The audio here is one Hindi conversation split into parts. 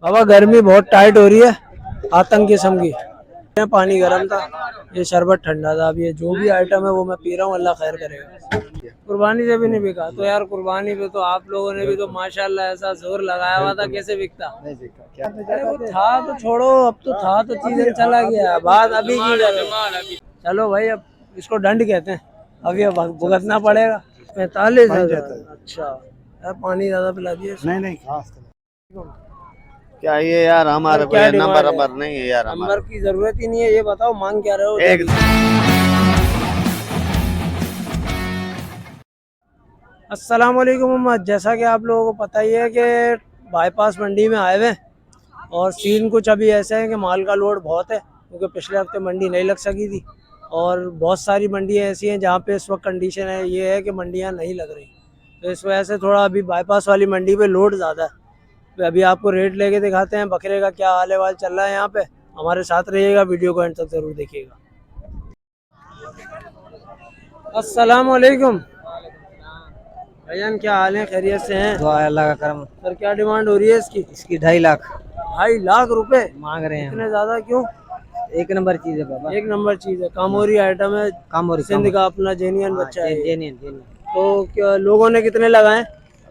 बाबा गर्मी बहुत टाइट हो रही है, आतंक किस्म की। पानी गर्म था, ये शरबत ठंडा था। अब ये जो भी आइटम है वो मैं पी रहा हूँ, अल्लाह खैर करेगा। कुर्बानी से भी नहीं बिका तो यार, कुर्बानी पे तो आप लोगों ने भी तो माशाल्लाह ऐसा जोर लगाया हुआ था, कैसे बिकता? नहीं बिका क्या? अरे वो था तो छोड़ो, अब तो था तो चीजें चला गया, बात अभी की करो। चलो भाई, अब इसको दंड कहते हैं, अब ये भुगतना पड़ेगा। 45,000। अच्छा यार, पानी ज्यादा पिला दिए। नहीं नहीं खास क्या ये यार हमारे क्या नंबर डिमांड है? नंबर नहीं है यार नंबर हमारे। की जरूरत ही नहीं है, ये बताओ मांग क्या रहे हो? एक अस्सलाम वालेकुम मोहम्मद। जैसा कि आप लोगों को पता ही है कि बाईपास मंडी में आए हुए हैं, और सीन कुछ अभी ऐसे है कि माल का लोड बहुत है, क्योंकि पिछले हफ्ते मंडी नहीं लग सकी थी। और बहुत सारी मंडियाँ ऐसी हैं जहाँ पे इस वक्त कंडीशन है ये है कि मंडियाँ नहीं लग रही, तो इस वजह से थोड़ा अभी बाईपास वाली मंडी पे लोड ज़्यादा है। तो अभी आपको रेट लेके दिखाते हैं बकरे का क्या हाल वाल चल रहा है यहाँ पे। हमारे साथ रहिएगा, वीडियो को एंड तक जरूर देखिएगा। अस्सलाम वालेकुम भैया, क्या हाल है? खैरियत से हैं? दुआ है अल्लाह का करम। सर क्या डिमांड हो रही है इसकी? इसकी 2.5 लाख 2.5 लाख रुपए मांग रहे हैं इतने ज्यादा क्यों? एक नंबर चीज है बाबा। एक नंबर चीज है, कामोरी आइटम है, काम हो रही सिंध का अपना जेनियन बच्चा है ये। जेन्युइन तो क्या लोगों ने कितने लगाए?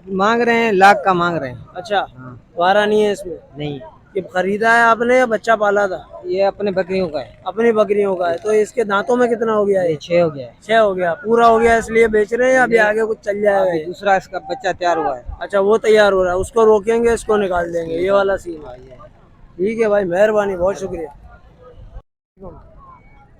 मांग रहे हैं, लाख का मांग रहे हैं। अच्छा, हाँ। वारा नहीं है इसमें? नहीं, ये खरीदा है आपने या बच्चा पाला था? ये अपने बकरियों का है। अपनी बकरियों का है। तो इसके दांतों में कितना हो गया है? ये 6 हो गया है। 6 हो गया, पूरा हो गया इसलिए बेच रहे हैं या अभी आगे कुछ चल जाएगा अभी ये? दूसरा इसका बच्चा तैयार हुआ है। अच्छा, वो तैयार हो रहा है, उसको रोकेंगे, इसको निकाल देंगे, ये वाला सीन है। ठीक है भाई, मेहरबानी, बहुत शुक्रिया।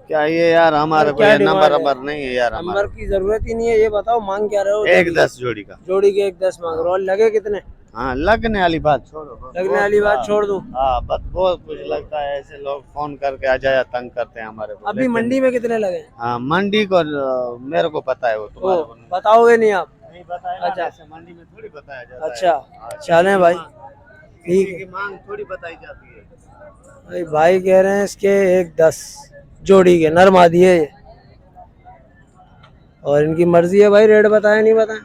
क्या ये यार हमारे क्या नंबर डिमांड है? नंबर नहीं है यार नंबर हमारे। की जरूरत ही नहीं है, ये बताओ मांग क्या रहे हो? 1-10 जोड़ी का। जोड़ी के 1-10 मांग रहे हो, और लगे कितने? हाँ, लगने वाली बात छोड़ो। लगने वाली बात छोड़ दूं? हाँ, बस बहुत कुछ लगता है, ऐसे लोग फोन करके आ जाया तंग करते हैं हमारे को। अभी मंडी में कितने लगे? हाँ, मंडी को मेरे को पता है, वो तुम्हारे को नहीं। बताओगे नहीं आप? नहीं बताया ना, अच्छा। ऐसे मंडी में थोड़ी बताया जाता है। अच्छा चलें भाई, ठीक किसी है। की मांग थोड़ी बताई जाती है। भाई कह रहे हैं इसके 1-10 जोड़ी के, नर मादी है ये, और इनकी मर्जी है भाई, रेट बताया नहीं बताया।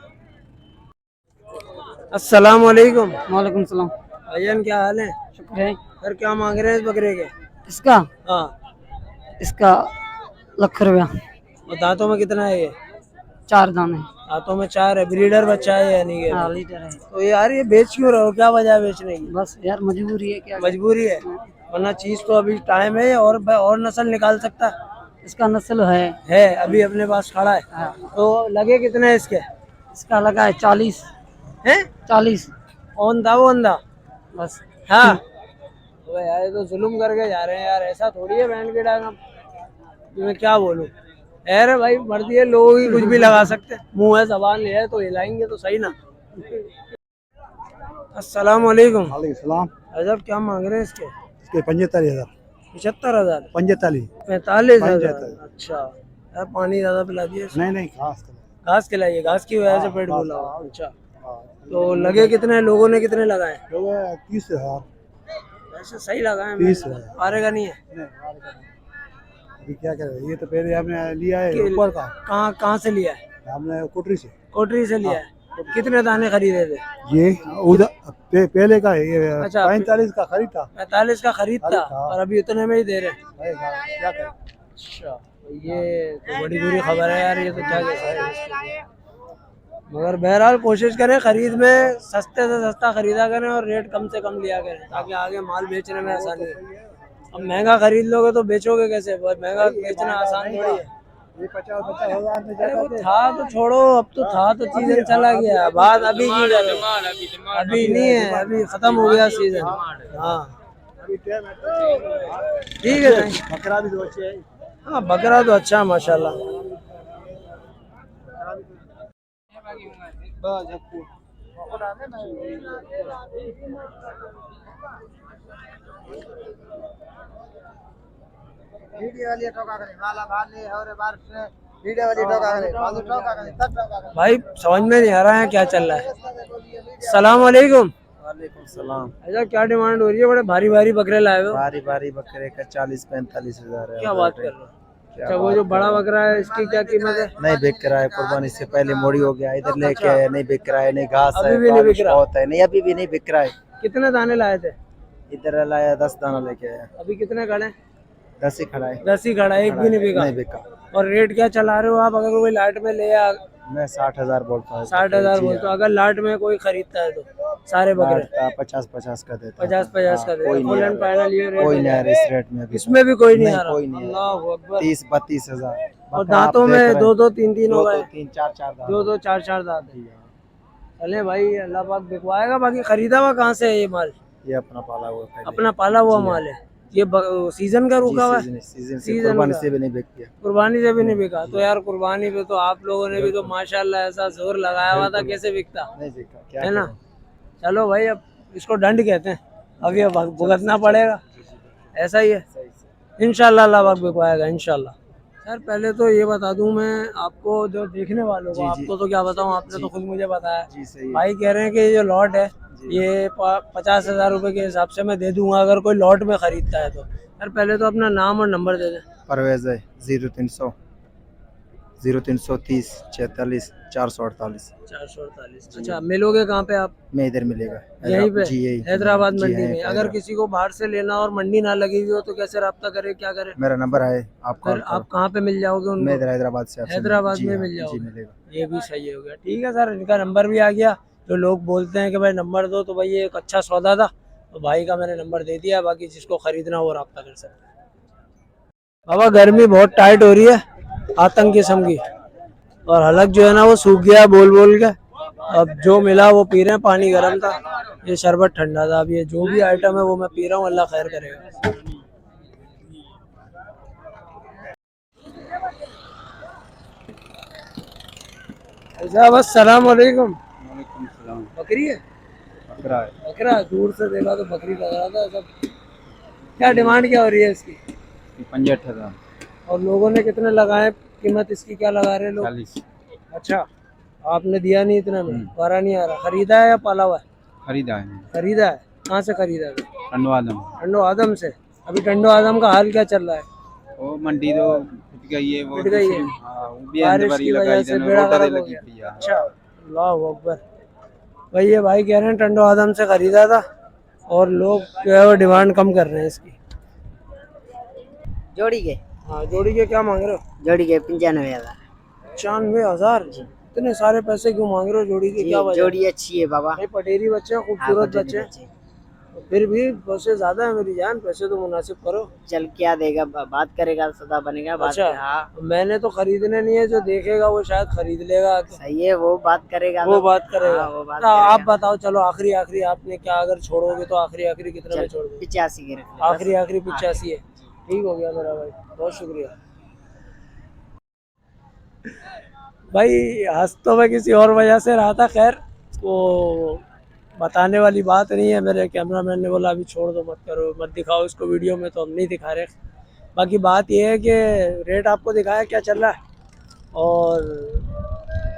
अस्सलाम वालेकुम। वालेकुम सलाम। भैया क्या हाल है? शुक्र है। सर क्या मांग रहे हैं इस बकरे के? इसका हाँ, इसका लाख रुपया। और दांतों में कितना है ये? 4 दाने। दांतों में 4 है, ब्रीडर बच्चा है यानी कि? हाँ, लीटर है। तो यार ये बेच क्यों रहे हो, क्या वजह है बेचने की? बस यार मजबूरी है, क्या मजबूरी है, वरना चीज तो अभी टाइम है, और नस्ल निकाल सकता है। इसका नस्ल है। अभी अपने पास खड़ा है। हाँ। तो लगे कितने इसके? इसका लगा है 40 हैं? 40 कौन था वो अंधा? बस। हाँ। तो यार ये तो जुल्म करके जा रहे हैं यार, ऐसा थोड़ी है बैंड के डांग। मैं क्या बोलूं, अरे भाई मर्जी है, लोग ही कुछ भी लगा सकते हैं, मुंह है जबान है तो हिलाएंगे तो सही ना। अस्सलाम वालेकुम। सलाम। अजब क्या मांग रहे हैं इसके? इसके 75,000। 75,000? 45। 45,000? अच्छा यार, पानी ज्यादा पिला दिए इसको। नहीं नहीं खास घास खिलाइए, घास की वजह से पेट फूला हुआ। अच्छा, तो लगे कितने, लोगों ने कितने लगाए? 30,000। वैसे सही लगाए, 30,000। पारेगा नहीं है? अभी क्या करें, ये तो पहले हमने लिया है ऊपर का। कहाँ से लिया है? हमने कोटरी से। कोटरी से लिया है। कितने दाने खरीदे थे? ये उधर पहले का है ये। अच्छा, 45 का खरीद था। 45 का खरीद था, और अभी उतने में ही दे रहे हैं। क्या करें। अच्छा, तो ये तो बड़ी बुरी खबर है यार, ये तो क्या कह सकते हैं। मगर बहरहाल कोशिश करें खरीद में सस्ते से सस्ता खरीदा करें, और रेट कम से कम लिया करें, ताकि आगे माल बेचने में आसानी हो। अब महंगा खरीद लोगे तो बेचोगे कैसे? बहुत महंगा बेचना आसान थोड़ी है। ये 50-50,000 में अरे वो जाता था तो छोड़ो, अब तो था तो चीजन चला गया, बात अभी की करो। अभी नहीं है, अभी खत्म हो गया सीजन। हाँ ठीक है। बकरा भी तो अच्छे है। हाँ, बकरा तो अच्छा है माशाल्लाह। भाई समझ में नहीं आ रहा है क्या चल रहा है। सलाम वालेकुम। वालेकुम सलाम। अच्छा क्या डिमांड हो रही है? बड़े भारी भारी बकरे लाए हो। भारी भारी बकरे का 40-45 हजार है। क्या बात कर रहे हो? अच्छा, वो जो बड़ा बकरा है इसकी क्या कीमत है? नहीं बिक रहा है, कुर्बानी से पहले मोड़ी हो गया, इधर लेके आए, नहीं बिक रहा है, नहीं घास अभी है, भी नहीं बिक बारिश रहा? बहुत है, नहीं अभी भी नहीं बिक रहा है। कितने दाने लाए थे? इधर लाया 10 दाना लेके आया। अभी कितने खड़े हैं? 10 ही खड़ा है। 10 ही खड़ा है, एक भी नहीं बिका। नहीं बिका। और रेट क्या चला रहे हो आप? अगर कोई लाट में ले आ, मैं 60,000 बोलता हूँ। 60,000 बोलते हो। अगर लाट में कोई खरीदता है तो सारे बकरे 50-50 का देता है। 50-50 का कोई फुल एंड फाइनल ये रेट कोई हो नहीं गया। आ रहा इस रेट में अभी। इसमें भी कोई नहीं आ रहा। कोई नहीं आ रहा। अल्लाह अकबर। 30-32 हजार। और दांतों में दो दो तीन तीन हो गए, 3-4 दांत। दो दो चार चार दांत हैं। चले भाई, अल्लाह पाक बिकवाएगा। बाकी खरीदा हुआ कहाँ से है ये माल? ये अपना पाला हुआ है। अपना पाला हुआ माल है ये। सीजन का रुका हुआ है? सीजन से सीजन कुर्बानी का। से भी नहीं बिक गया। कुर्बानी से भी नहीं बिका तो यार, कुर्बानी पे तो आप लोगों ने भी तो माशाल्लाह ऐसा जोर लगाया हुआ था, कैसे बिकता नहीं बिका, क्या है ना। करें? चलो भाई, अब इसको दंड कहते हैं, अब ये भुगतना पड़ेगा, ऐसा ही है। इंशाल्लाह अल्लाह पाक बिकवाएगा इंशाल्लाह। सर पहले तो ये बता दूं मैं आपको, जो देखने वालों को, आपको तो क्या बताऊं, आपने तो खुद मुझे बताया। जी सही है। भाई कह रहे हैं कि ये जो लॉट है ये 50,000 रुपए के हिसाब से मैं दे दूंगा अगर कोई लॉट में खरीदता है तो। सर पहले तो अपना नाम और नंबर दे दें। परवेज है 0330 46 448। 448। अच्छा, मिलोगे कहाँ पे आप? मैं इधर मिलेगा यहीं पे? जी यही हैदराबाद जी, मंडी यहीं में। पे अगर हैदराबाद। किसी को बाहर से लेना और मंडी ना लगी हुई हो तो कैसे रब्ता करे, क्या करे? मेरा नंबर है, आप फिर कॉल आप करो। कहाँ पे मिल जाओगे मैं उनको? इधर हैदराबाद से आपसे हैदराबाद जी में हाँ, मिल जी जाओगे। मिलेगा। ये भी सही हो गया। ठीक है सर, इनका नंबर भी आ गया। जो लोग बोलते हैं कि भाई नंबर दो, तो भाई ये एक अच्छा सौदा था, तो भाई का मैंने नंबर दे दिया। बाकी जिसको खरीदना वो रब्ता कर सकते हैं। बाबा गर्मी बहुत टाइट हो रही है, आतंक किस्म की, और हलक जो है ना वो सूख गया बोल बोल के। अब जो मिला वो पी रहे हैं। पानी गर्म था, ये शरबत ठंडा था। अब ये जो भी आइटम है वो मैं पी रहा हूँ, अल्लाह खैर करेगा। साहब अस्सलाम वालेकुम। बकरी है? बकरा दूर से देखा तो बकरी लग रहा था सब। क्या डिमांड क्या हो रही है इसकी? 65,000। और लोगों ने कितने लगाए? कीमत इसकी क्या लगा रहे हैं लोग? 40 अच्छा, आपने दिया नहीं इतना में? बारह नहीं आ रहा। खरीदा है या पाला हुआ है? खरीदा है। खरीदा है। कहाँ से खरीदा है? टंडवादम। टंडो आदम से। अभी टंडो आदम का हाल क्या चल रहा है? वो मंडी तो फट गई है, वो फट गई है। हाँ, वो भी बारिश अंदर की लगा वजह से इधर बेड़ा रोटर गर्क हो लगी गया। पई है। अच्छा, अल्लाह अकबर। भाई ये भाई कह रहे हैं टंडो आदम से खरीदा था, और लोग जो है वो डिमांड कम कर रहे हैं इसकी। जोड़ी के हाँ, जोड़ी के क्या मांग रहे हो? जोड़ी के 95,000। 95,000? इतने सारे पैसे क्यों मांग रहे हो जोड़ी की? क्या वजह? जोड़ी अच्छी है बाबा। भाई पटेरी बच्चे हैं, खूबसूरत बच्चे हैं। तो फिर भी पैसे ज्यादा है मेरी जान, पैसे तो मुनासिब करो। चल क्या देगा, बात करेगा सदा बनेगा। बात अच्छा, हाँ मैंने तो खरीदने नहीं है, जो देखेगा वो शायद खरीद लेगा। तो सही है, वो बात करेगा। वो तो बात करेगा। हाँ, वो बात तो आप करेगा। बताओ, चलो आखिरी आखिरी आपने क्या, अगर छोड़ोगे तो आखिरी आखिरी कितने में छोड़ दो? 85 के रख ले, आखिरी आखिरी 85 है। ठीक हो गया मेरा भाई, बहुत शुक्रिया। भाई हंस तो मैं किसी और वजह से रहा था, खैर वो बताने वाली बात नहीं है। मेरे कैमरामैन ने बोला अभी छोड़ दो, मत करो, मत दिखाओ इसको वीडियो में, तो हम नहीं दिखा रहे। बाकी बात ये है कि रेट आपको दिखाया क्या चल रहा है, और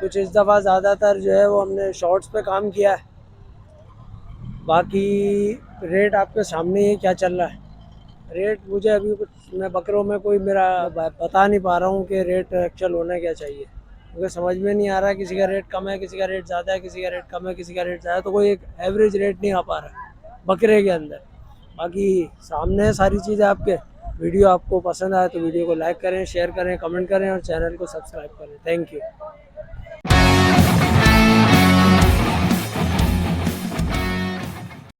कुछ इस दफ़ा ज़्यादातर जो है वो हमने शॉर्ट्स पे काम किया है। बाकी रेट आपके सामने ही क्या चल रहा है। रेट मुझे अभी कुछ, मैं बकरों में कोई मेरा बता नहीं पा रहा हूँ कि रेट एक्चुअल होना क्या चाहिए, क्योंकि समझ में नहीं आ रहा है। किसी का रेट कम है, किसी का रेट ज़्यादा है, किसी का रेट कम है, किसी का रेट ज़्यादा है, तो कोई एक एवरेज रेट नहीं आ पा रहा है बकरे के अंदर। बाकी सामने है सारी चीज़ें आपके। वीडियो आपको पसंद आए तो वीडियो को लाइक करें, शेयर करें, कमेंट करें और चैनल को सब्सक्राइब करें। Thank you.